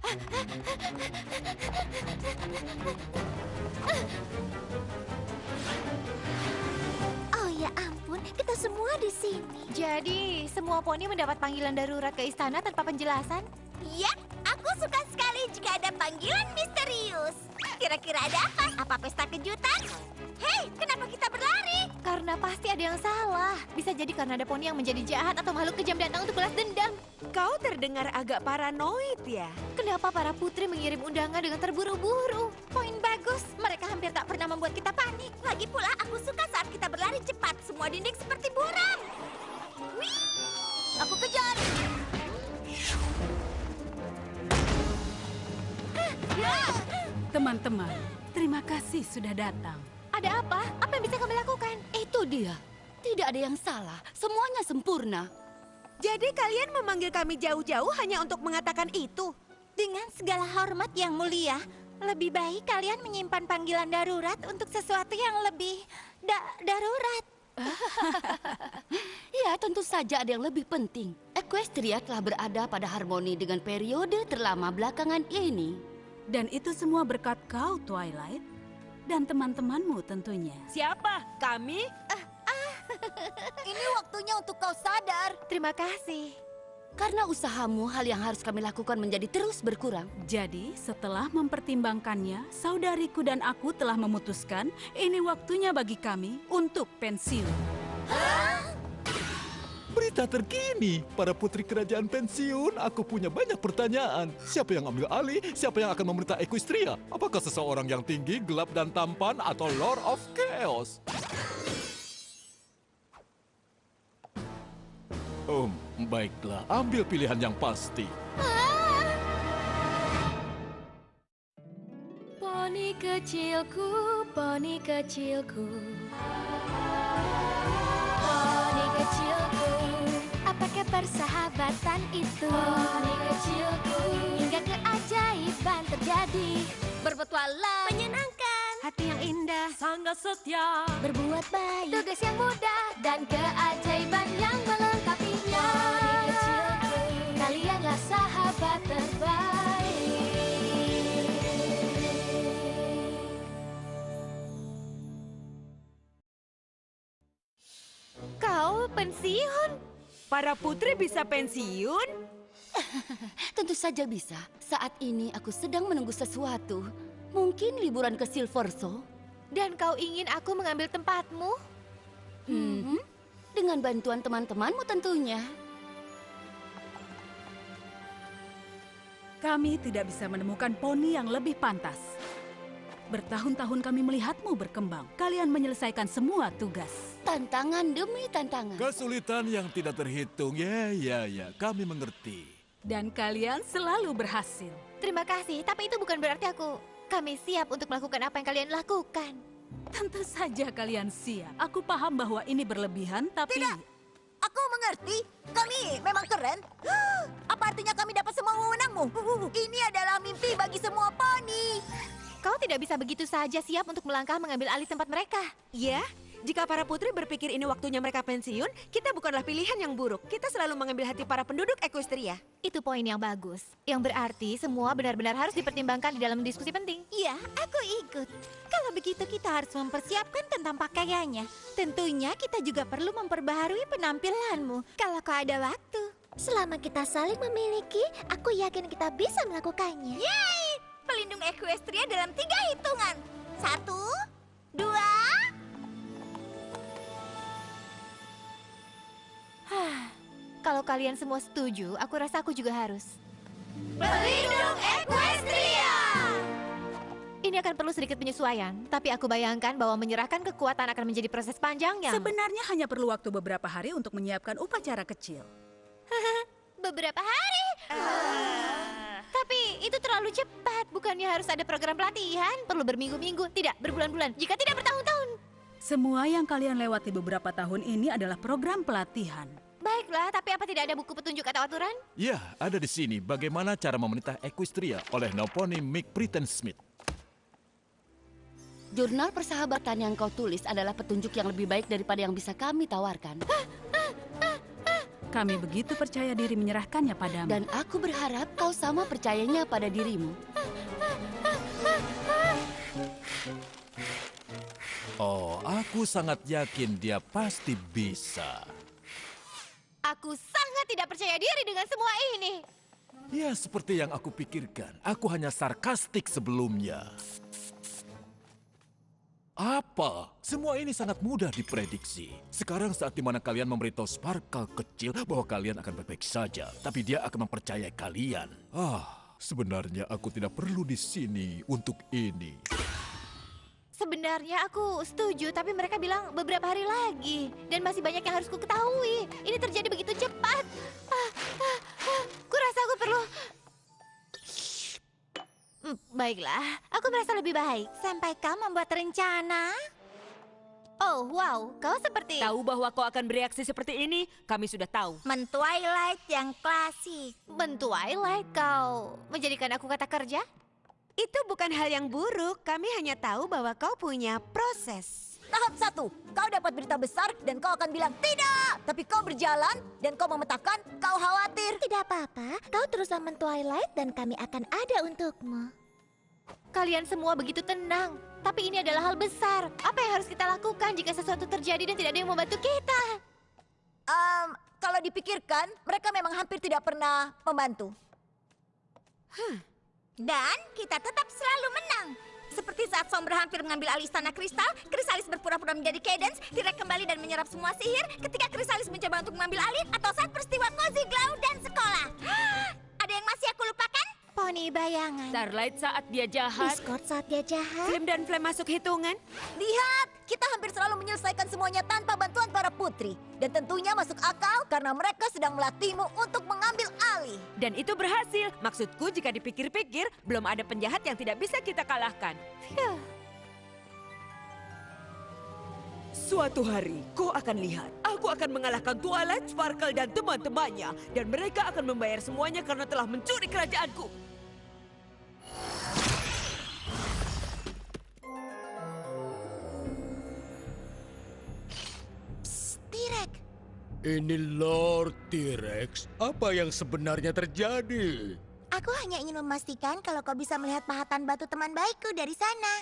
Oh ya ampun, kita semua di sini. Jadi, semua poni mendapat panggilan darurat ke istana tanpa penjelasan? Ya, aku suka sekali jika ada panggilan misterius. Kira-kira ada apa? Apa pesta kejutan? Hei, kenapa kita berlari? Karena pasti ada yang salah. Bisa jadi karena ada poni yang menjadi jahat atau makhluk kejam datang untuk balas dendam. Kau terdengar agak paranoid ya? Kenapa para putri mengirim undangan dengan terburu-buru? Poin bagus, mereka hampir tak pernah membuat kita panik. Lagi pula aku suka saat kita berlari cepat. Semua dinding seperti buram. Wih, aku kejar. Teman-teman, terima kasih sudah datang. Ada apa? Apa yang bisa kami lakukan? Itu dia. Tidak ada yang salah. Semuanya sempurna. Jadi kalian memanggil kami jauh-jauh hanya untuk mengatakan itu? Dengan segala hormat yang mulia, lebih baik kalian menyimpan panggilan darurat untuk sesuatu yang lebih darurat. Ya, tentu saja ada yang lebih penting. Equestria telah berada pada harmoni dengan periode terlama belakangan ini. Dan itu semua berkat kau, Twilight. Dan teman-temanmu tentunya. Siapa? Kami? Ini waktunya untuk kau sadar. Terima kasih. Karena usahamu, hal yang harus kami lakukan menjadi terus berkurang. Jadi, setelah mempertimbangkannya, saudariku dan aku telah memutuskan ini waktunya bagi kami untuk pensiun. Berita terkini, para putri kerajaan pensiun, aku punya banyak pertanyaan. Siapa yang ambil alih? Siapa yang akan memerintah Equestria? Apakah seseorang yang tinggi, gelap, dan tampan, atau Lord of Chaos? Baiklah, ambil pilihan yang pasti. Poni kecilku, poni kecilku. Poni kecilku, apakah persahabatan itu? Poni kecilku, hingga keajaiban terjadi. Berpetualang, menyenangkan, Hati yang indah, Sangat setia. berbuat baik. tugas yang mudah, dan keajaiban yang melengkapinya. Poni kecilku, kalianlah sahabat terbaik. Kau pensiun? Para putri bisa pensiun? Tentu saja bisa. Saat ini aku sedang menunggu sesuatu. Mungkin liburan ke Silverso. Dan kau ingin aku mengambil tempatmu? Dengan bantuan teman-temanmu tentunya. Kami tidak bisa menemukan poni yang lebih pantas. Bertahun-tahun kami melihatmu berkembang. Kalian menyelesaikan semua tugas. Tantangan demi tantangan. Kesulitan yang tidak terhitung, ya, kami mengerti. Dan kalian selalu berhasil. Terima kasih, tapi itu bukan berarti kami siap untuk melakukan apa yang kalian lakukan. Tentu saja kalian siap. Aku paham bahwa ini berlebihan, tapi... Tidak. Aku mengerti. Kami memang keren. Apa artinya kami dapat semua wewenangmu? Ini adalah mimpi bagi semua poni. Kau tidak bisa begitu saja siap untuk melangkah mengambil alih tempat mereka. Ya, jika para putri berpikir ini waktunya mereka pensiun, kita bukanlah pilihan yang buruk. Kita selalu mengambil hati para penduduk Equestria. Itu poin yang bagus. Yang berarti semua benar-benar harus dipertimbangkan di dalam diskusi penting. Iya, aku ikut. Kalau begitu kita harus mempersiapkan tentang pakaiannya. Tentunya kita juga perlu memperbaharui penampilanmu. Kalau kau ada waktu. Selama kita saling memiliki, aku yakin kita bisa melakukannya. Yeay! Pelindung Equestria dalam 3 hitungan. 1, 2... Kalau kalian semua setuju, aku rasa aku juga harus. Pelindung Equestria! Ini akan perlu sedikit penyesuaian, tapi aku bayangkan bahwa menyerahkan kekuatan akan menjadi proses panjang yang... Sebenarnya hanya perlu waktu beberapa hari untuk menyiapkan upacara kecil. Beberapa hari. Tapi itu terlalu cepat. Bukannya harus ada program pelatihan? Perlu berminggu-minggu, tidak berbulan-bulan, jika tidak bertahun-tahun. Semua yang kalian lewati beberapa tahun ini adalah program pelatihan. Baiklah, tapi apa tidak ada buku petunjuk atau aturan? Ya, ada di sini bagaimana cara memerintah Equestria oleh Noponi Mick Pretend Smith. Jurnal persahabatan yang kau tulis adalah petunjuk yang lebih baik daripada yang bisa kami tawarkan. Kami begitu percaya diri menyerahkannya padamu. Dan aku berharap kau sama percayanya pada dirimu. Oh, aku sangat yakin dia pasti bisa. Aku sangat tidak percaya diri dengan semua ini. Ya, seperti yang aku pikirkan. Aku hanya sarkastik sebelumnya. Apa? Semua ini sangat mudah diprediksi. Sekarang saat dimana kalian memberitahu Sparkle kecil bahwa kalian akan baik-baik saja. Tapi dia akan mempercayai kalian. Sebenarnya aku tidak perlu di sini untuk ini. Sebenarnya aku setuju, tapi mereka bilang beberapa hari lagi. Dan masih banyak yang harus ku ketahui. Ini terjadi begitu cepat. Kurasa aku perlu... Baiklah, aku merasa lebih baik. Sampai kau membuat rencana. Oh, wow, kau seperti... Tahu bahwa kau akan bereaksi seperti ini? Kami sudah tahu. Men-Twilight yang klasik. Men-Twilight kau menjadikan aku kata kerja? Itu bukan hal yang buruk. Kami hanya tahu bahwa kau punya proses. Tahap 1, kau dapat berita besar dan kau akan bilang tidak. Tapi kau berjalan dan kau memetakan, kau khawatir. Tidak apa-apa, kau teruslah Men-Twilight dan kami akan ada untukmu. Kalian semua begitu tenang. Tapi ini adalah hal besar. Apa yang harus kita lakukan jika sesuatu terjadi dan tidak ada yang membantu kita? Kalau dipikirkan, mereka memang hampir tidak pernah membantu. Dan kita tetap selalu menang. Seperti saat Sombra hampir mengambil alih istana kristal, Krisalis berpura-pura menjadi Cadance, T-Rex kembali dan menyerap semua sihir, ketika Krisalis mencoba untuk mengambil alih, atau saat peristiwa Cozy Glow dan sekolah. Ada yang masih aku lupakan? Poni bayangan. Starlight saat dia jahat. Discord saat dia jahat. Flame dan Flame masuk hitungan. Lihat, kita hampir selalu menyelesaikan semuanya tanpa bantuan para putri. Dan tentunya masuk akal karena mereka sedang melatihmu untuk mengambil alih. Dan itu berhasil. Maksudku jika dipikir-pikir, belum ada penjahat yang tidak bisa kita kalahkan. Suatu hari, kau akan lihat. Aku akan mengalahkan Twilight, Sparkle, dan teman-temannya. Dan mereka akan membayar semuanya karena telah mencuri kerajaanku. T-Rex. Ini Lord T-Rex. Apa yang sebenarnya terjadi? Aku hanya ingin memastikan kalau kau bisa melihat pahatan batu teman baikku dari sana.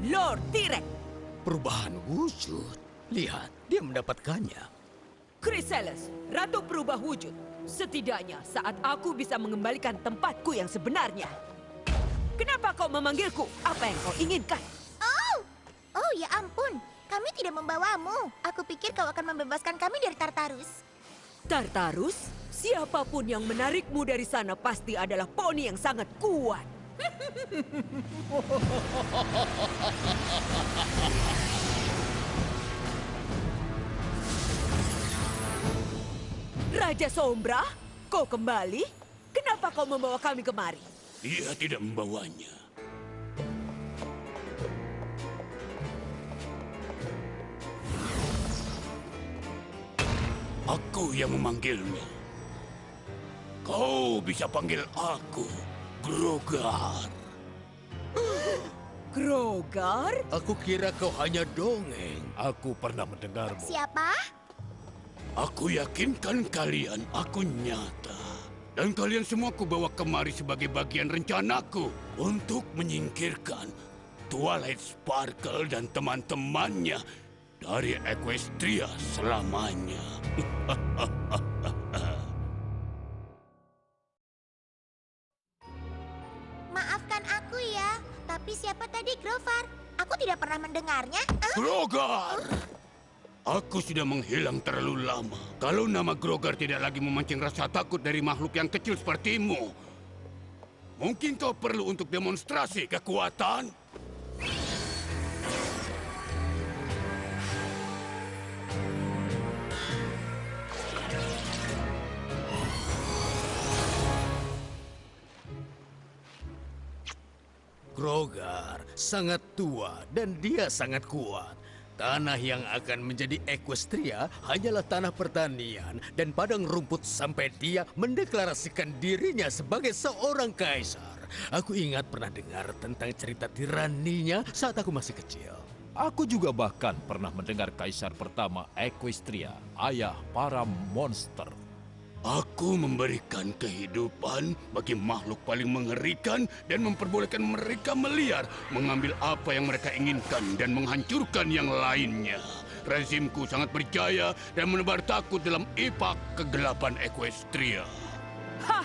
Lord T-Rex, Perubahan wujud. Lihat, dia mendapatkannya. Chrysalis, Ratu Perubah Wujud. Setidaknya saat aku bisa mengembalikan tempatku yang sebenarnya. Kenapa kau memanggilku? Apa yang kau inginkan? Oh ya ampun, kami tidak membawamu. Aku pikir kau akan membebaskan kami dari Tartarus. Tartarus? Siapapun yang menarikmu dari sana pasti adalah poni yang sangat kuat. Raja Sombra, kau kembali? Kenapa kau membawa kami kemari? Dia tidak membawanya. Aku yang memanggilnya. Kau bisa panggil aku Grogar. Grogar? Aku kira kau hanya dongeng. Aku pernah mendengarmu. Siapa? Aku yakinkan kalian aku nyata. Dan kalian semua kubawa kemari sebagai bagian rencanaku untuk menyingkirkan Twilight Sparkle dan teman-temannya dari Equestria selamanya. Maafkan aku ya, tapi siapa tadi Grovar? Aku tidak pernah mendengarnya. Grogar! Aku sudah menghilang terlalu lama. Kalau nama Grogar tidak lagi memancing rasa takut dari makhluk yang kecil sepertimu, mungkin kau perlu untuk demonstrasi kekuatan? Grogar sangat tua dan dia sangat kuat. Tanah yang akan menjadi Equestria hanyalah tanah pertanian dan padang rumput sampai dia mendeklarasikan dirinya sebagai seorang kaisar. Aku ingat pernah dengar tentang cerita tiraninya saat aku masih kecil. Aku juga bahkan pernah mendengar kaisar pertama Equestria, ayah para monster. Aku memberikan kehidupan bagi makhluk paling mengerikan dan memperbolehkan mereka meliar, mengambil apa yang mereka inginkan dan menghancurkan yang lainnya. Rezimku sangat berjaya dan menebar takut dalam ipak kegelapan Equestria. Hah!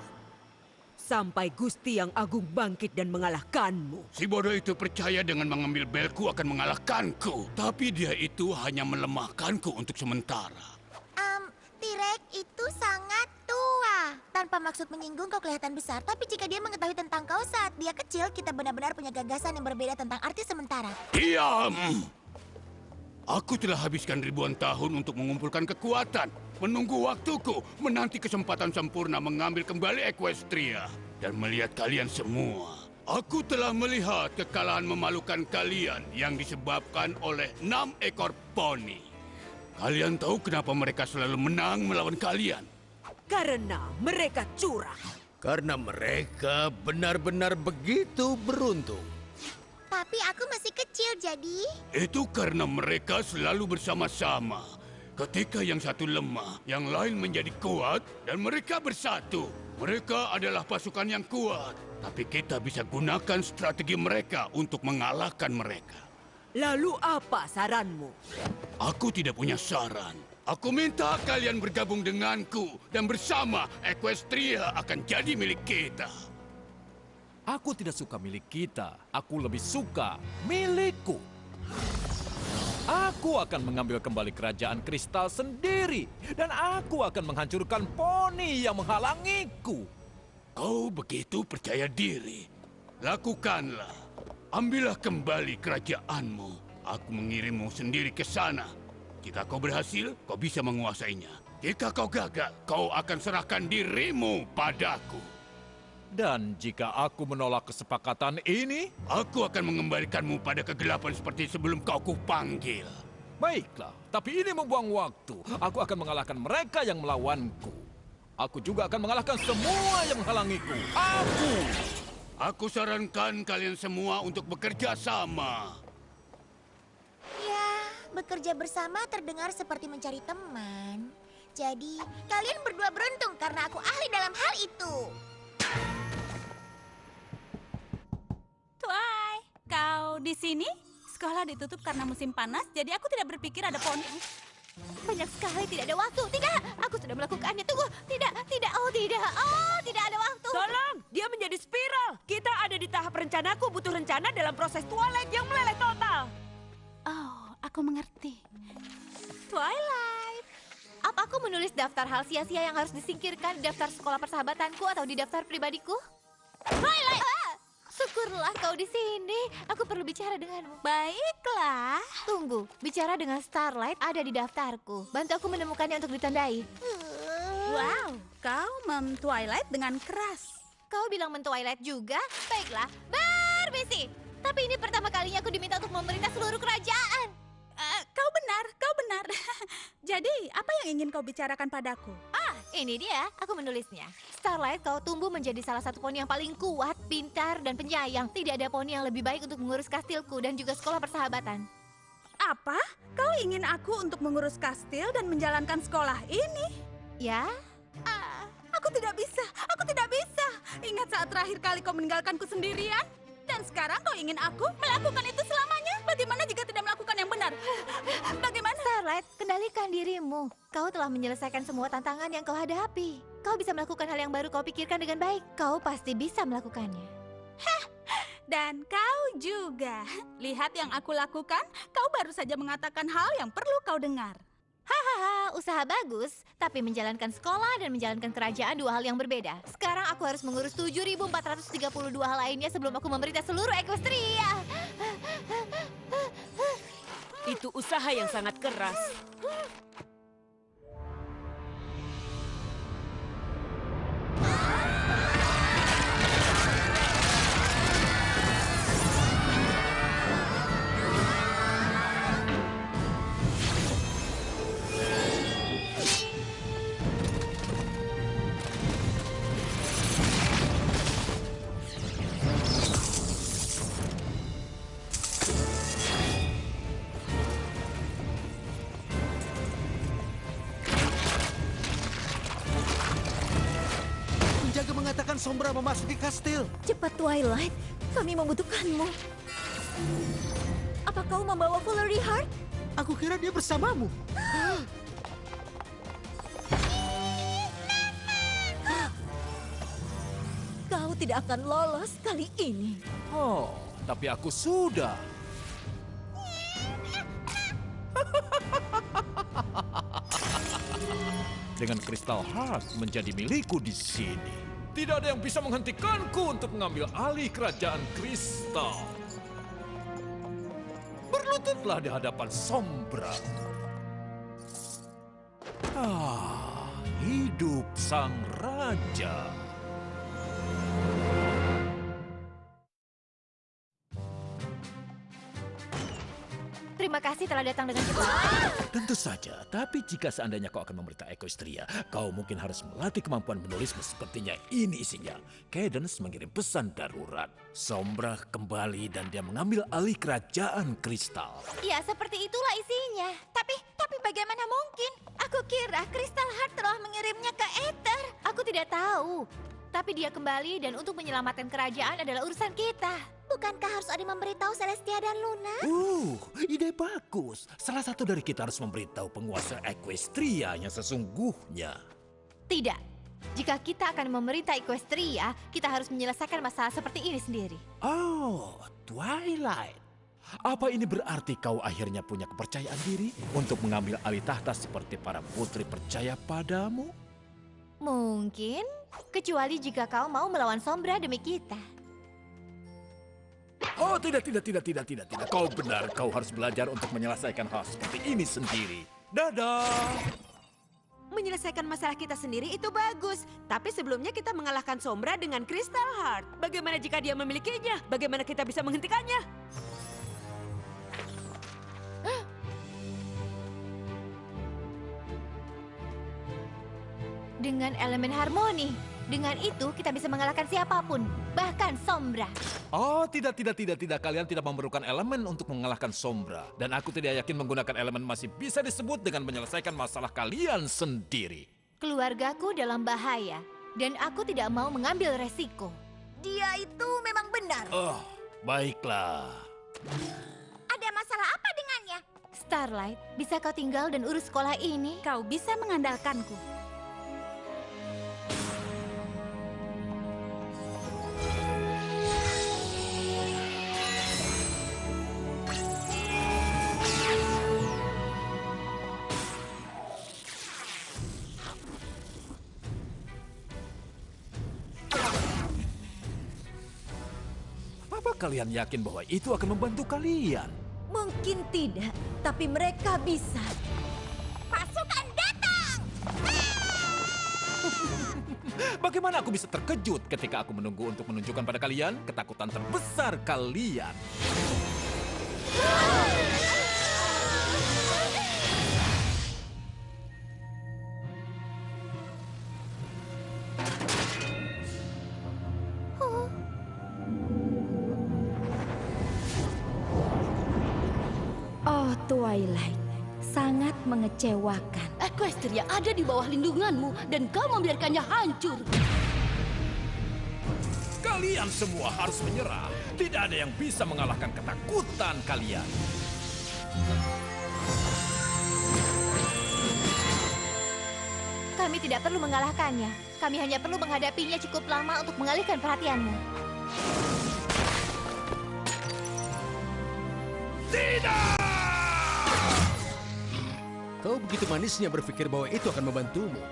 Sampai Gusti yang Agung bangkit dan mengalahkanmu. Si bodoh itu percaya dengan mengambil belku akan mengalahkanku. Tapi dia itu hanya melemahkanku untuk sementara. T-Rex itu sangat tua. Tanpa maksud menyinggung, kau kelihatan besar. Tapi jika dia mengetahui tentang kau saat dia kecil, kita benar-benar punya gagasan yang berbeda tentang arti sementara. Diam! Aku telah habiskan ribuan tahun untuk mengumpulkan kekuatan, menunggu waktuku, menanti kesempatan sempurna mengambil kembali Equestria. Dan melihat kalian semua, aku telah melihat kekalahan memalukan kalian yang disebabkan oleh 6 ekor poni. Kalian tahu kenapa mereka selalu menang melawan kalian? Karena mereka curang. Karena mereka benar-benar begitu beruntung. Tapi aku masih kecil, jadi... Itu karena mereka selalu bersama-sama. Ketika yang satu lemah, yang lain menjadi kuat, dan mereka bersatu. Mereka adalah pasukan yang kuat. Tapi kita bisa gunakan strategi mereka untuk mengalahkan mereka. Lalu apa saranmu? Aku tidak punya saran. Aku minta kalian bergabung denganku. Dan bersama, Equestria akan jadi milik kita. Aku tidak suka milik kita. Aku lebih suka milikku. Aku akan mengambil kembali kerajaan kristal sendiri. Dan aku akan menghancurkan poni yang menghalangiku. Kau begitu percaya diri. Lakukanlah. Ambillah kembali kerajaanmu. Aku mengirimmu sendiri ke sana. Jika kau berhasil, kau bisa menguasainya. Jika kau gagal, kau akan serahkan dirimu padaku. Dan jika aku menolak kesepakatan ini, aku akan mengembalikanmu pada kegelapan seperti sebelum kau kupanggil. Baiklah, tapi ini membuang waktu. Aku akan mengalahkan mereka yang melawanku. Aku juga akan mengalahkan semua yang menghalangiku. Aku sarankan kalian semua untuk bekerja sama. Ya, bekerja bersama terdengar seperti mencari teman. Jadi, kalian berdua beruntung karena aku ahli dalam hal itu. Tuai, kau di sini? Sekolah ditutup karena musim panas, jadi aku tidak berpikir ada poni. Banyak sekali, tidak ada waktu. Tidak, aku sudah melakukannya. Tunggu, tidak, oh tidak ada waktu. Tolong, dia menjadi spiral. Kita ada di tahap rencanaku butuh rencana dalam proses Twilight yang meleleh total. Oh, aku mengerti. Twilight. Apa aku menulis daftar hal sia-sia yang harus disingkirkan di daftar sekolah persahabatanku atau di daftar pribadiku? Twilight! Syukurlah kau di sini. Aku perlu bicara denganmu. Baiklah. Tunggu, bicara dengan Starlight ada di daftarku. Bantu aku menemukannya untuk ditandai. Wow, kau Twilight dengan keras. Kau bilang men-Twilight juga? Baiklah, permisi. Tapi ini pertama kalinya aku diminta untuk memerintah seluruh kerajaan. Kau benar. Jadi, apa yang ingin kau bicarakan padaku? Ini dia, aku menulisnya. Starlight, kau tumbuh menjadi salah satu poni yang paling kuat, pintar, dan penyayang. Tidak ada poni yang lebih baik untuk mengurus kastilku dan juga sekolah persahabatan. Apa? Kau ingin aku untuk mengurus kastil dan menjalankan sekolah ini? Ya? Aku tidak bisa. Ingat saat terakhir kali kau meninggalkanku sendirian? Dan sekarang kau ingin aku melakukan itu selamanya? Bagaimana jika tidak melakukan yang benar? Bagaimana? Starlight, kendalikan dirimu. Kau telah menyelesaikan semua tantangan yang kau hadapi. Kau bisa melakukan hal yang baru kau pikirkan dengan baik. Kau pasti bisa melakukannya. Dan kau juga. Lihat yang aku lakukan, kau baru saja mengatakan hal yang perlu kau dengar. Hahaha, usaha bagus. Tapi menjalankan sekolah dan menjalankan kerajaan dua hal yang berbeda. Sekarang aku harus mengurus 7.432 hal lainnya sebelum aku memerintah seluruh Equestria. Itu usaha yang sangat keras. Sombra memasuki kastil. Cepat, Twilight. Kami membutuhkanmu. Apa kau membawa Valerie Heart? Aku kira dia bersamamu. Kau tidak akan lolos kali ini. Oh, tapi aku sudah. Dengan Crystal Heart menjadi milikku di sini, tidak ada yang bisa menghentikanku untuk mengambil alih kerajaan kristal. Berlututlah di hadapan Sombra. Hidup sang raja. Terima kasih telah datang dengan cepat. Tentu saja, tapi jika seandainya kau akan memerintah Equestria, kau mungkin harus melatih kemampuan menulismu sepertinya ini isinya. Cadence mengirim pesan darurat. Sombra kembali dan dia mengambil alih kerajaan kristal. Ya, seperti itulah isinya. Tapi bagaimana mungkin? Aku kira Crystal Heart telah mengirimnya ke Ether. Aku tidak tahu. Tapi dia kembali dan untuk menyelamatkan kerajaan adalah urusan kita. Bukankah harus ada yang memberitahu Celestia dan Luna? Ide bagus. Salah satu dari kita harus memberitahu penguasa Equestria yang sesungguhnya. Tidak. Jika kita akan memerintah Equestria, kita harus menyelesaikan masalah seperti ini sendiri. Oh, Twilight. Apa ini berarti kau akhirnya punya kepercayaan diri untuk mengambil alih tahta seperti para putri percaya padamu? Mungkin, kecuali jika kau mau melawan Sombra demi kita. Oh, tidak. Kau benar, kau harus belajar untuk menyelesaikan hal seperti ini sendiri. Dadah! Menyelesaikan masalah kita sendiri itu bagus. Tapi sebelumnya kita mengalahkan Sombra dengan Crystal Heart. Bagaimana jika dia memilikinya? Bagaimana kita bisa menghentikannya? Dengan elemen harmoni. Dengan itu kita bisa mengalahkan siapapun, bahkan Sombra. Oh, tidak. Kalian tidak memerlukan elemen untuk mengalahkan Sombra. Dan aku tidak yakin menggunakan elemen masih bisa disebut dengan menyelesaikan masalah kalian sendiri. Keluargaku dalam bahaya, dan aku tidak mau mengambil resiko. Dia itu memang benar. Oh, baiklah. Ada masalah apa dengannya? Starlight, bisa kau tinggal dan urus sekolah ini? Kau bisa mengandalkanku. Apa kalian yakin bahwa itu akan membantu kalian? Mungkin tidak, tapi mereka bisa. Pasukan datang! Bagaimana aku bisa terkejut ketika aku menunggu untuk menunjukkan pada kalian ketakutan terbesar kalian? Oh, Twilight, sangat mengecewakan. Equestria ada di bawah lindunganmu dan kau membiarkannya hancur. Kalian semua harus menyerah. Tidak ada yang bisa mengalahkan ketakutan kalian. Kami tidak perlu mengalahkannya. Kami hanya perlu menghadapinya cukup lama untuk mengalihkan perhatianmu. Tidak! Kau begitu manisnya berpikir bahwa itu akan membantumu.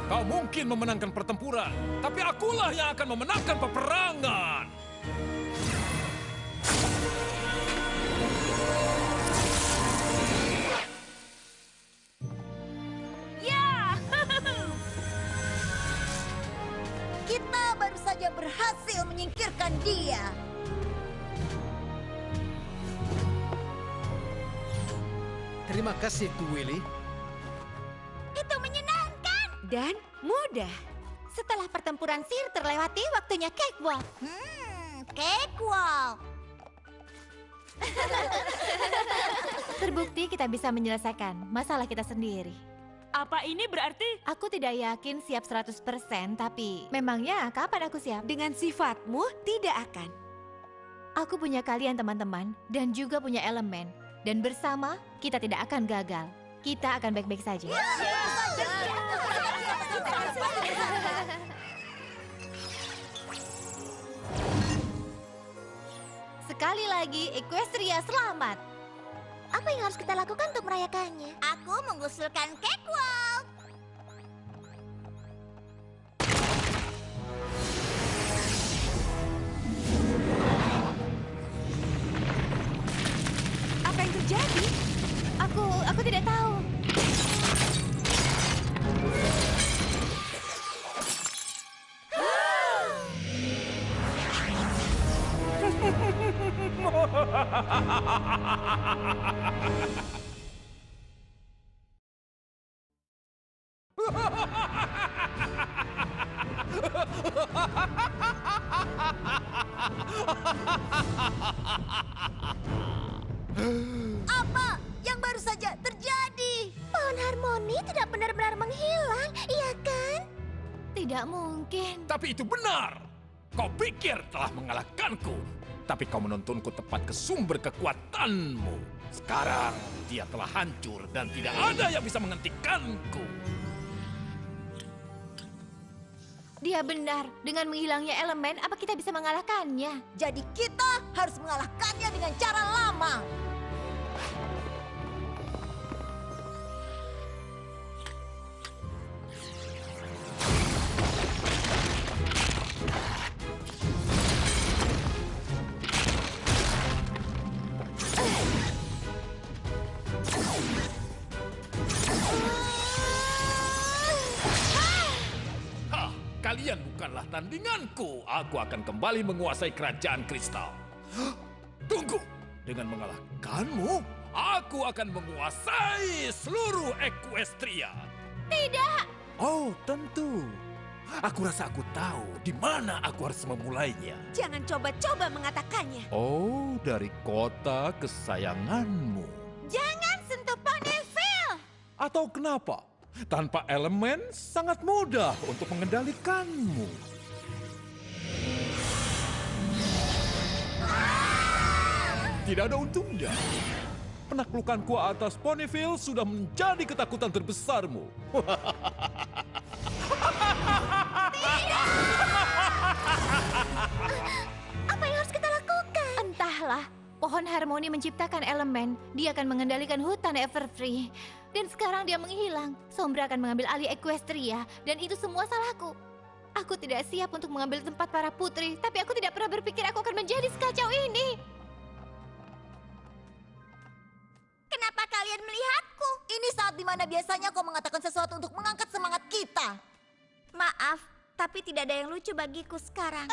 Kau mungkin memenangkan pertempuran, tapi akulah yang akan memenangkan peperangan. Kita baru saja berhasil menyingkirkan dia. Terima kasih, Willy. Itu menyenangkan. Dan mudah. Setelah pertempuran sihir terlewati, waktunya cakewalk. Cakewalk. Terbukti kita bisa menyelesaikan masalah kita sendiri. Apa ini berarti? Aku tidak yakin siap 100%, tapi memangnya kapan aku siap? Dengan sifatmu, tidak akan. Aku punya kalian teman-teman, dan juga punya elemen. Dan bersama, kita tidak akan gagal. Kita akan baik-baik saja. Sekali lagi, Equestria selamat. Apa yang harus kita lakukan untuk merayakannya? Aku mengusulkan cakewalk. Apa yang terjadi? Aku tidak tahu. Apa yang baru saja terjadi? Pohon harmoni tidak benar-benar menghilang, iya kan? Tidak mungkin. Tapi itu benar. Kau pikir telah mengalahkanku, tapi kau menuntunku tepat ke sumber kekuatanmu. Sekarang dia telah hancur dan tidak ada yang bisa menghentikanku. Dia benar. Dengan menghilangnya elemen, apa kita bisa mengalahkannya? Jadi kita harus mengalahkannya dengan cara lama. Hah, kalian bukanlah tandinganku. Aku akan kembali menguasai kerajaan kristal. Hah, tunggu, dengan mengalahkanmu, aku akan menguasai seluruh Equestria. Tidak! Oh, tentu. Aku rasa aku tahu di mana aku harus memulainya. Jangan coba-coba mengatakannya. Oh, dari kota kesayanganmu. Jangan sentuh Ponyville. Atau kenapa? Tanpa elemen sangat mudah untuk mengendalikanmu. Tidak ada untungnya. Penaklukanku atas Ponyville sudah menjadi ketakutan terbesarmu. Apa yang harus kita lakukan? Entahlah. Pohon harmoni menciptakan elemen. Dia akan mengendalikan hutan Everfree. Dan sekarang dia menghilang. Sombra akan mengambil alih Equestria. Dan itu semua salahku. Aku tidak siap untuk mengambil tempat para putri. Tapi aku tidak pernah berpikir aku akan menjadi sekacau ini. Kenapa kalian melihatku? Ini saat dimana biasanya kau mengatakan sesuatu untuk mengangkat semangat kita. Maaf, tapi tidak ada yang lucu bagiku sekarang.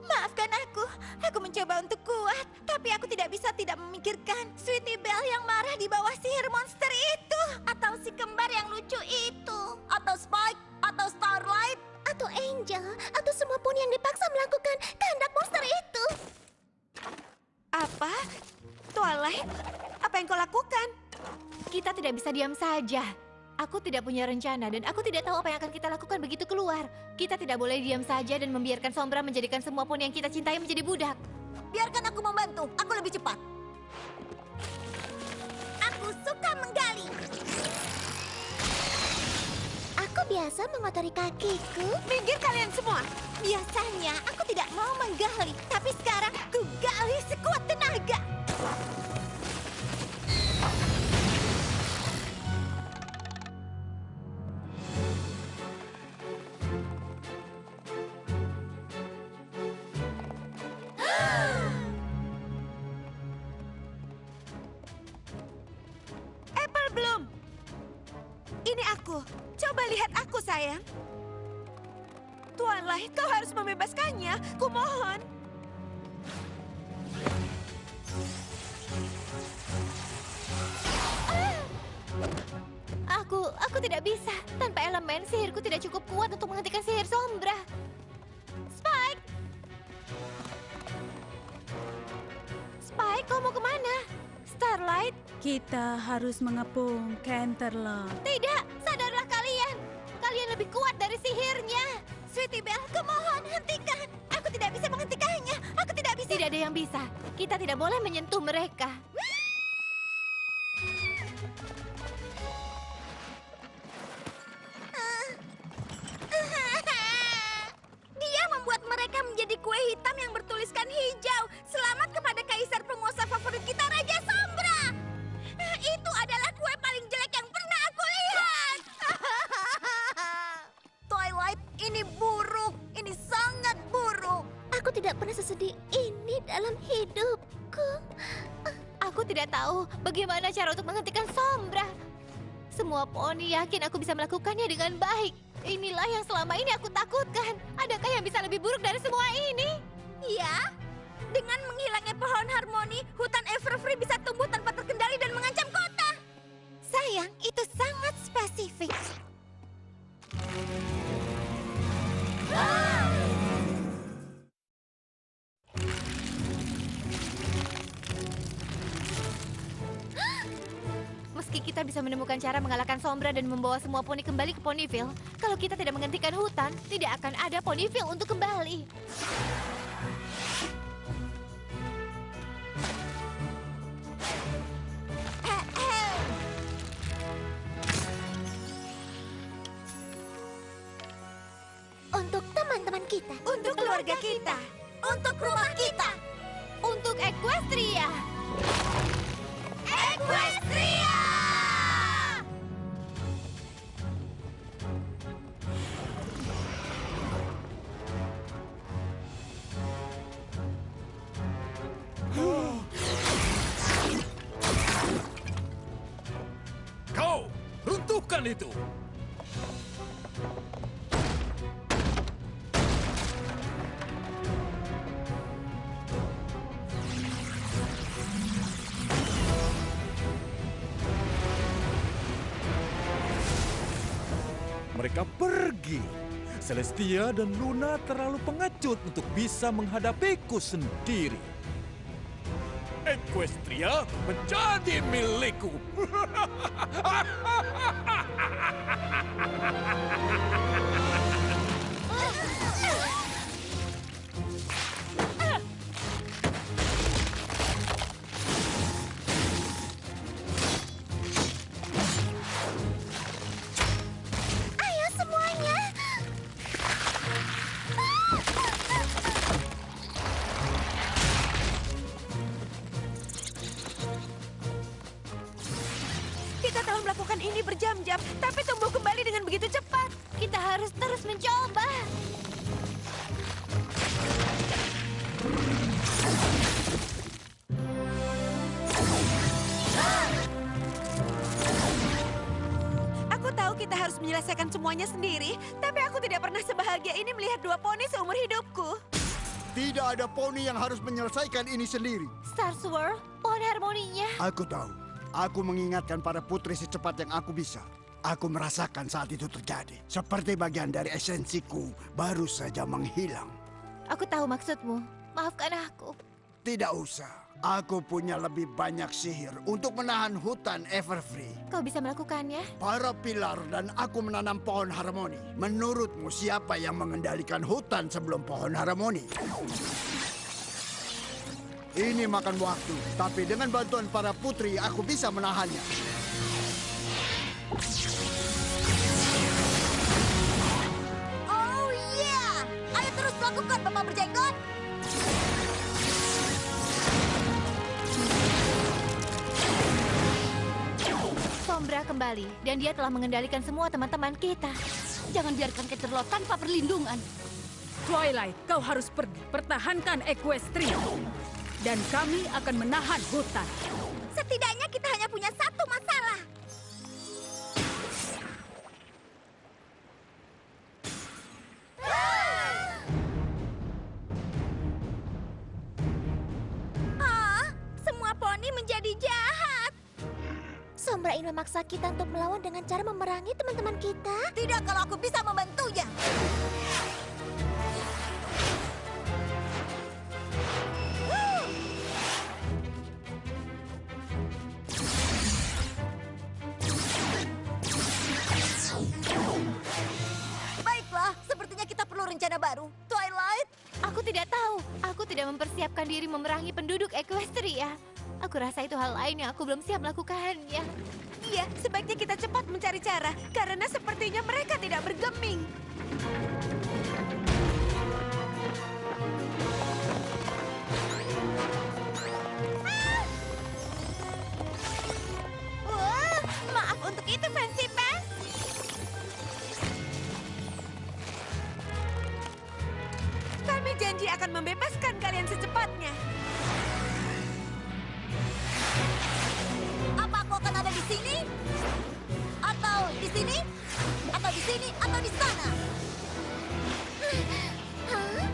Maafkan aku. Aku mencoba untuk kuat, tapi aku tidak bisa tidak memikirkan Sweetie Belle yang marah di bawah sihir monster itu. Atau si kembar yang lucu itu. Atau Spike, atau Starlight, atau Angel, atau semua pun yang dipaksa melakukan kehendak monster itu. Apa? Twilight, apa yang kau lakukan? Kita tidak bisa diam saja. Aku tidak punya rencana dan aku tidak tahu apa yang akan kita lakukan begitu keluar. Kita tidak boleh diam saja dan membiarkan Sombra menjadikan semua pun yang kita cintai menjadi budak. Biarkan aku membantu, aku lebih cepat. Aku suka menggali. Aku biasa mengotori kakiku. Minggir kalian semua. Biasanya aku tidak mau menggali, tapi sekarang ku gali sekuat tenaga. Apple Bloom. Ini aku. Coba lihat aku, sayang. Twilight, kau harus membebaskannya. Kumohon. Aku tidak bisa. Tanpa elemen, sihirku tidak cukup kuat untuk menghentikan sihir Sombra. Spike! Twilight. Kita harus mengepung Canterlot. Tidak, sadarlah kalian. Kalian lebih kuat dari sihirnya. Sweetie Belle, kumohon hentikan. Aku tidak bisa menghentikannya. Aku tidak bisa. Tidak ada yang bisa. Kita tidak boleh menyentuh mereka. Dia membuat mereka menjadi kue hitam yang bertuliskan hijau. Selamat kepada kaisar penguasa favorit kita, Raja Sombra. Itu adalah kue paling jelek yang pernah aku lihat. Twilight, ini buruk. Ini sangat buruk. Aku tidak pernah sesedih ini dalam hidupku. Aku tidak tahu bagaimana cara untuk menghentikan Sombra. Semua poni yakin aku bisa melakukannya dengan baik. Inilah yang selama ini aku takutkan. Adakah yang bisa lebih buruk dari semua ini? Ya, dengan menghilangnya pohon harmoni, hutan Everfree bisa tumbuh tanpa terkendali dan mengancam kota. Sayang, itu sangat spesifik. Meski kita bisa menemukan cara mengalahkan Sombra dan membawa semua poni kembali ke Ponyville, kalau kita tidak menghentikan hutan, tidak akan ada Ponyville untuk kembali. Untuk teman-teman kita. Untuk keluarga kita. Untuk rumah kita. Untuk Equestria! Equestria! Kau, runtuhkan itu! Mereka pergi. Celestia dan Luna terlalu pengecut untuk bisa menghadapiku sendiri. Equestria menjadi milikku. Ayo semuanya. Kita telah melakukan ini berjam-jam, tapi tumbuh kembali dengan begitu cepat. Kita harus terus mencoba. Aku tahu kita harus menyelesaikan semuanya sendiri, tapi aku tidak pernah sebahagia ini melihat dua poni seumur hidupku. Tidak ada poni yang harus menyelesaikan ini sendiri. Star Swirl, pohon harmoninya. Aku tahu. Aku mengingatkan para putri secepat yang aku bisa. Aku merasakan saat itu terjadi. Seperti bagian dari esensiku baru saja menghilang. Aku tahu maksudmu. Maafkan aku. Tidak usah. Aku punya lebih banyak sihir untuk menahan hutan Everfree. Kau bisa melakukannya? Para pilar dan aku menanam pohon harmoni. Menurutmu siapa yang mengendalikan hutan sebelum pohon harmoni? Ini makan waktu, tapi dengan bantuan para putri aku bisa menahannya. Oh yeah! Ayo terus lakukan, Bapak Berjenggot. Sombra kembali, dan dia telah mengendalikan semua teman-teman kita. Jangan biarkan Canterlot tanpa perlindungan. Twilight, kau harus pergi. Pertahankan Equestria. Dan kami akan menahan hutan. Setidaknya kita hanya punya satu masalah. Semua poni menjadi jahat. Sombra ingin memaksa kita untuk melawan dengan cara memerangi teman-teman kita. Tidak kalau aku bisa membantunya. tidak mempersiapkan diri memerangi penduduk Equestria. Aku rasa itu hal lain yang aku belum siap melakukannya. Iya, sebaiknya kita cepat mencari cara, karena sepertinya mereka tidak bergeming. Wah, maaf untuk itu, Fancy Pants. Kami janji akan membebaskan kalian secepatnya. Apa aku akan ada di sini? Atau di sini? Atau di sini? Atau di sana? Hah?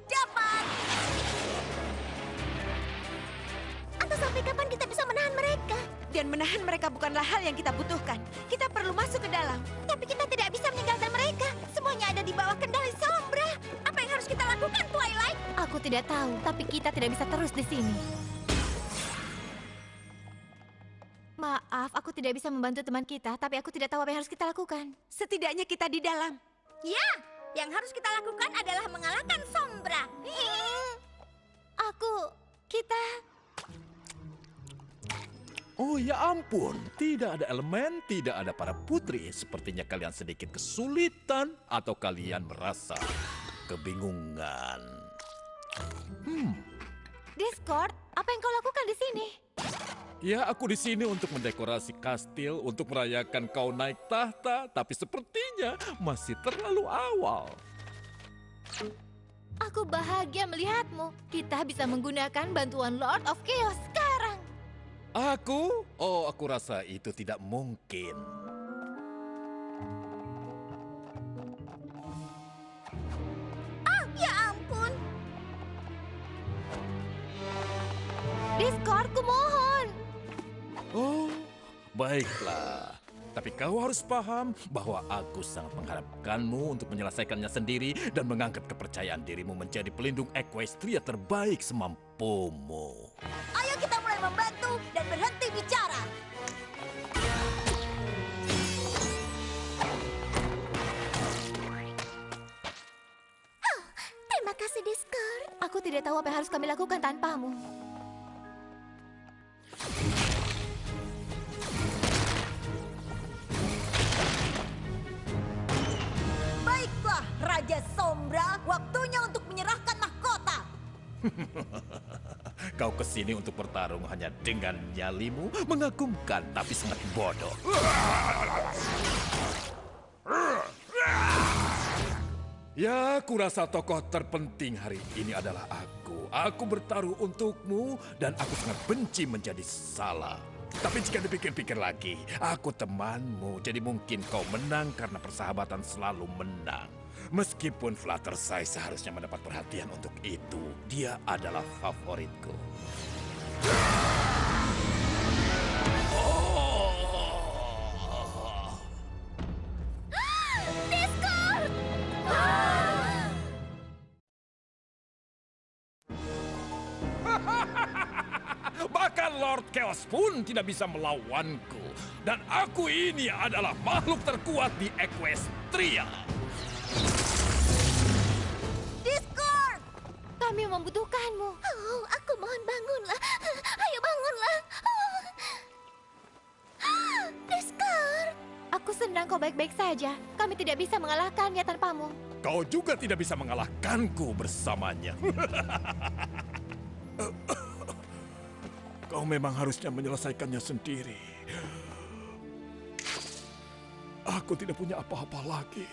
Dapat! Atau sampai kapan kita bisa menahan mereka? Dan menahan mereka bukanlah hal yang kita butuhkan. Kita perlu masuk ke dalam. Tapi kita tidak bisa meninggalkan mereka. Semuanya ada di bawah kendali Sombra. Apa yang harus kita lakukan, Twilight? Aku tidak tahu, tapi kita tidak bisa terus di sini. Maaf, aku tidak bisa membantu teman kita, tapi aku tidak tahu apa yang harus kita lakukan. Setidaknya kita di dalam. Ya, yang harus kita lakukan adalah mengalahkan Sombra. Kita... Oh ya ampun, tidak ada elemen, tidak ada para putri. Sepertinya kalian sedikit kesulitan atau kalian merasa kebingungan. Discord, apa yang kau lakukan di sini? Ya, aku di sini untuk mendekorasi kastil, untuk merayakan kau naik tahta, tapi sepertinya masih terlalu awal. Aku bahagia melihatmu. Kita bisa menggunakan bantuan Lord of Chaos sekarang. Aku? Oh, aku rasa itu tidak mungkin. Ya ampun. Discord, kumohon. Oh, baiklah. Tapi kau harus paham bahwa aku sangat mengharapkanmu untuk menyelesaikannya sendiri dan mengangkat kepercayaan dirimu menjadi pelindung Equestria terbaik semampumu. Ayo kita mulai membantu dan berhenti bicara. Terima kasih, Discord. Aku tidak tahu apa yang harus kami lakukan tanpamu. Baiklah, Raja Sombra, waktunya untuk menyerahkan mahkota. Kau kesini untuk bertarung hanya dengan nyalimu, mengagumkan tapi sangat bodoh. Ya, kurasa tokoh terpenting hari ini adalah aku. Aku bertaruh untukmu dan aku sangat benci menjadi salah. Tapi jika dipikir-pikir lagi, aku temanmu, jadi mungkin kau menang karena persahabatan selalu menang. Meskipun Fluttershy seharusnya mendapat perhatian untuk itu, dia adalah favoritku. Discord! Bahkan Lord Chaos pun tidak bisa melawanku. Dan aku ini adalah makhluk terkuat di Equestria. Discord! Kami membutuhkanmu. Oh, aku mohon bangunlah. Ayo bangunlah. Discord! Aku senang kau baik-baik saja. Kami tidak bisa mengalahkannya tanpamu. Kau juga tidak bisa mengalahkanku bersamanya. Kau memang harusnya menyelesaikannya sendiri. Aku tidak punya apa-apa lagi.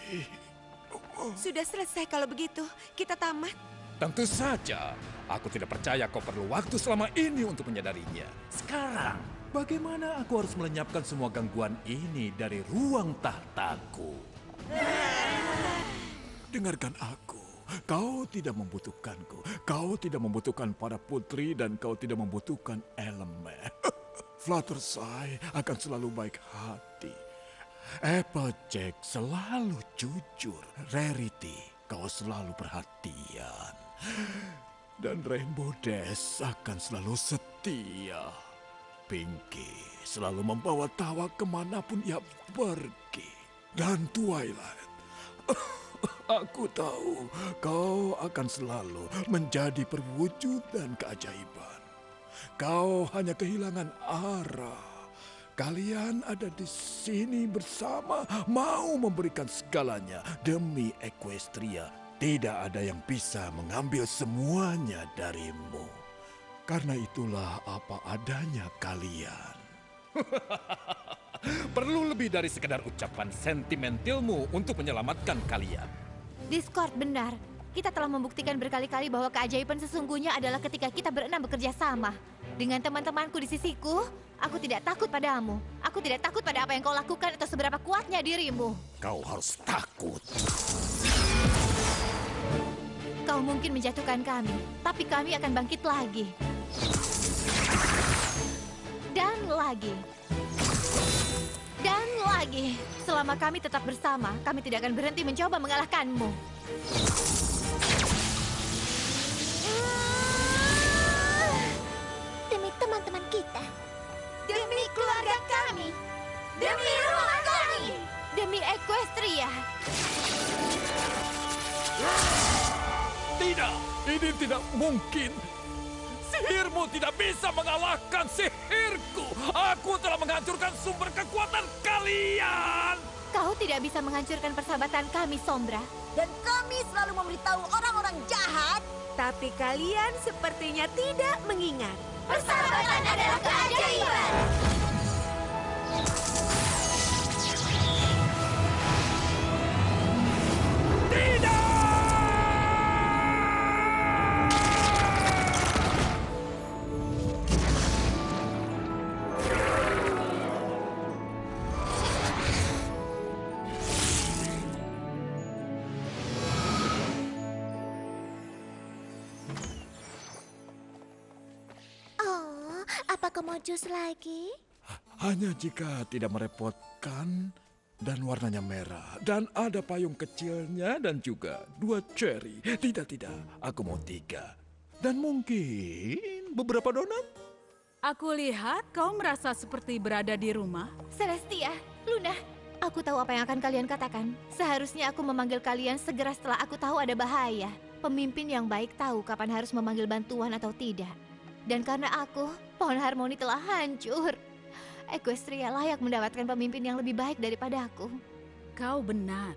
Sudah selesai kalau begitu. Kita tamat. Tentu saja. Aku tidak percaya kau perlu waktu selama ini untuk menyadarinya. Sekarang, bagaimana aku harus melenyapkan semua gangguan ini dari ruang tahtaku? Dengarkan aku. Kau tidak membutuhkanku. Kau tidak membutuhkan para putri dan kau tidak membutuhkan elemen. Fluttershy akan selalu baik hati. Applejack selalu jujur. Rarity, kau selalu perhatian. Dan Rainbow Dash akan selalu setia. Pinky selalu membawa tawa kemanapun ia pergi. Dan Twilight, aku tahu kau akan selalu menjadi perwujudan keajaiban. Kau hanya kehilangan arah. Kalian ada di sini bersama, mau memberikan segalanya demi Equestria. Tidak ada yang bisa mengambil semuanya darimu. Karena itulah apa adanya kalian. Perlu lebih dari sekedar ucapan sentimentalmu untuk menyelamatkan kalian. Discord benar. Kita telah membuktikan berkali-kali bahwa keajaiban sesungguhnya adalah ketika kita berenam bekerja sama. Dengan teman-temanku di sisiku, aku tidak takut padamu. Aku tidak takut pada apa yang kau lakukan atau seberapa kuatnya dirimu. Kau harus takut. Kau mungkin menjatuhkan kami, tapi kami akan bangkit lagi. Dan lagi. Dan lagi. Selama kami tetap bersama, kami tidak akan berhenti mencoba mengalahkanmu. Demi teman-teman kita. Demi keluarga kami. Demi rumah kami. Demi Equestria. Tidak, ini tidak mungkin. Sihirmu tidak bisa mengalahkan sihirku. Aku telah menghancurkan sumber kekuatan kalian. Kau tidak bisa menghancurkan persahabatan kami, Sombra. Dan kami selalu memberitahu orang-orang jahat. Tapi kalian sepertinya tidak mengingat. Persahabatan adalah keajaiban. Oh, apa kau mau jus lagi? Hanya jika tidak merepotkan dan warnanya merah. Dan ada payung kecilnya dan juga 2 cherry. Tidak, aku mau 3. Dan mungkin beberapa donat. Aku lihat kau merasa seperti berada di rumah. Celestia, Luna, aku tahu apa yang akan kalian katakan. Seharusnya aku memanggil kalian segera setelah aku tahu ada bahaya. Pemimpin yang baik tahu kapan harus memanggil bantuan atau tidak. Dan karena aku, pohon harmoni telah hancur. Equestria layak mendapatkan pemimpin yang lebih baik daripada aku. Kau benar.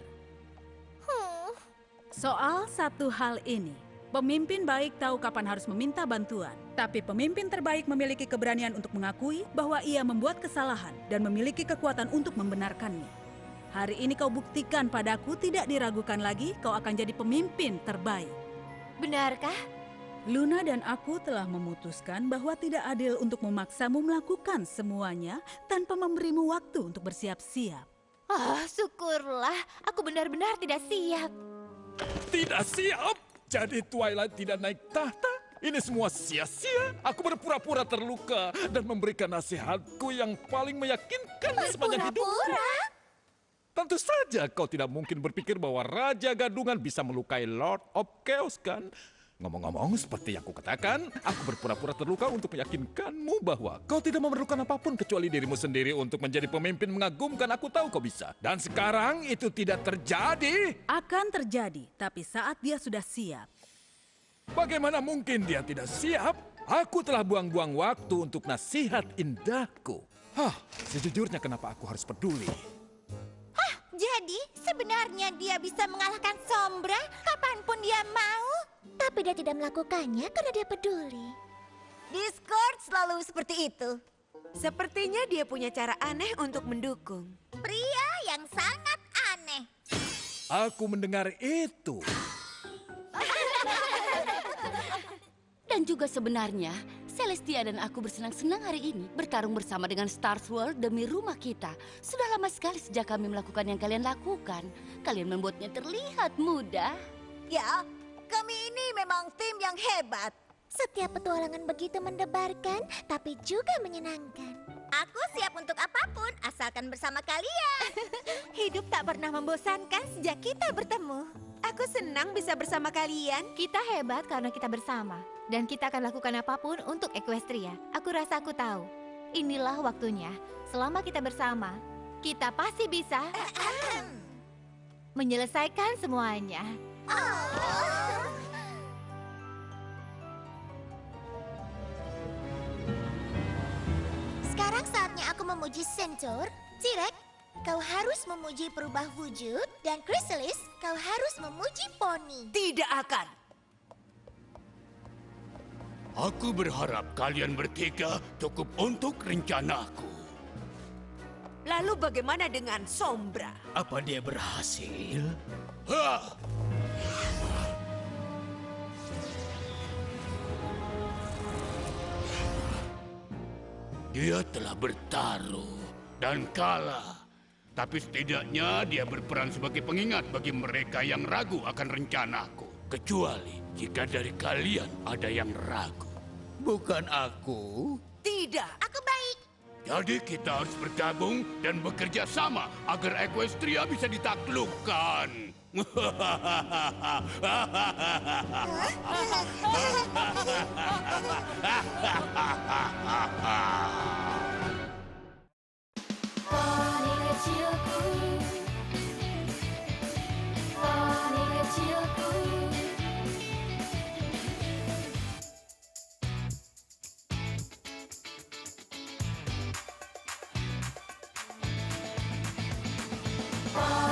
Soal satu hal ini, pemimpin baik tahu kapan harus meminta bantuan. Tapi pemimpin terbaik memiliki keberanian untuk mengakui bahwa ia membuat kesalahan dan memiliki kekuatan untuk membenarkannya. Hari ini kau buktikan padaku, tidak diragukan lagi, kau akan jadi pemimpin terbaik. Benarkah? Luna dan aku telah memutuskan bahwa tidak adil untuk memaksamu melakukan semuanya tanpa memberimu waktu untuk bersiap-siap. Oh, syukurlah. Aku benar-benar tidak siap. Tidak siap? Jadi Twilight tidak naik tahta? Ini semua sia-sia. Aku berpura-pura terluka dan memberikan nasihatku yang paling meyakinkan sepanjang hidupku. Tentu saja kau tidak mungkin berpikir bahwa Raja Gadungan bisa melukai Lord of Chaos, kan? Ngomong-ngomong, seperti yang kukatakan, aku berpura-pura terluka untuk meyakinkanmu bahwa kau tidak memerlukan apapun kecuali dirimu sendiri untuk menjadi pemimpin mengagumkan. Aku tahu kau bisa. Dan sekarang itu tidak terjadi. Akan terjadi, tapi saat dia sudah siap. Bagaimana mungkin dia tidak siap? Aku telah buang-buang waktu untuk nasihat indahku. Sejujurnya kenapa aku harus peduli? Jadi, sebenarnya dia bisa mengalahkan Sombra kapanpun dia mau. Tapi dia tidak melakukannya karena dia peduli. Discord selalu seperti itu. Sepertinya dia punya cara aneh untuk mendukung. Pria yang sangat aneh. Aku mendengar itu. Dan juga sebenarnya, Celestia dan aku bersenang-senang hari ini bertarung bersama dengan Stars World demi rumah kita. Sudah lama sekali sejak kami melakukan yang kalian lakukan. Kalian membuatnya terlihat mudah. Ya, kami ini memang tim yang hebat. Setiap petualangan begitu mendebarkan, tapi juga menyenangkan. Aku siap untuk apapun, asalkan bersama kalian. Hidup tak pernah membosankan sejak kita bertemu. Aku senang bisa bersama kalian. Kita hebat karena kita bersama. Dan kita akan lakukan apapun untuk Equestria. Aku rasa aku tahu. Inilah waktunya. Selama kita bersama, kita pasti bisa menyelesaikan semuanya. Sekarang saatnya aku memuji Centaur. T-Rex, kau harus memuji perubah wujud. Dan Chrysalis, kau harus memuji Poni. Tidak akan. Aku berharap kalian bertiga cukup untuk rencanaku. Lalu bagaimana dengan Sombra? Apa dia berhasil? Hah! Dia telah bertaruh dan kalah. Tapi setidaknya dia berperan sebagai pengingat bagi mereka yang ragu akan rencanaku. Kecuali jika dari kalian ada yang ragu. Bukan aku. Tidak. Aku baik. Jadi kita harus bergabung dan bekerja sama agar Equestria bisa ditaklukkan. Poni kecilku, poni kecilku. Poni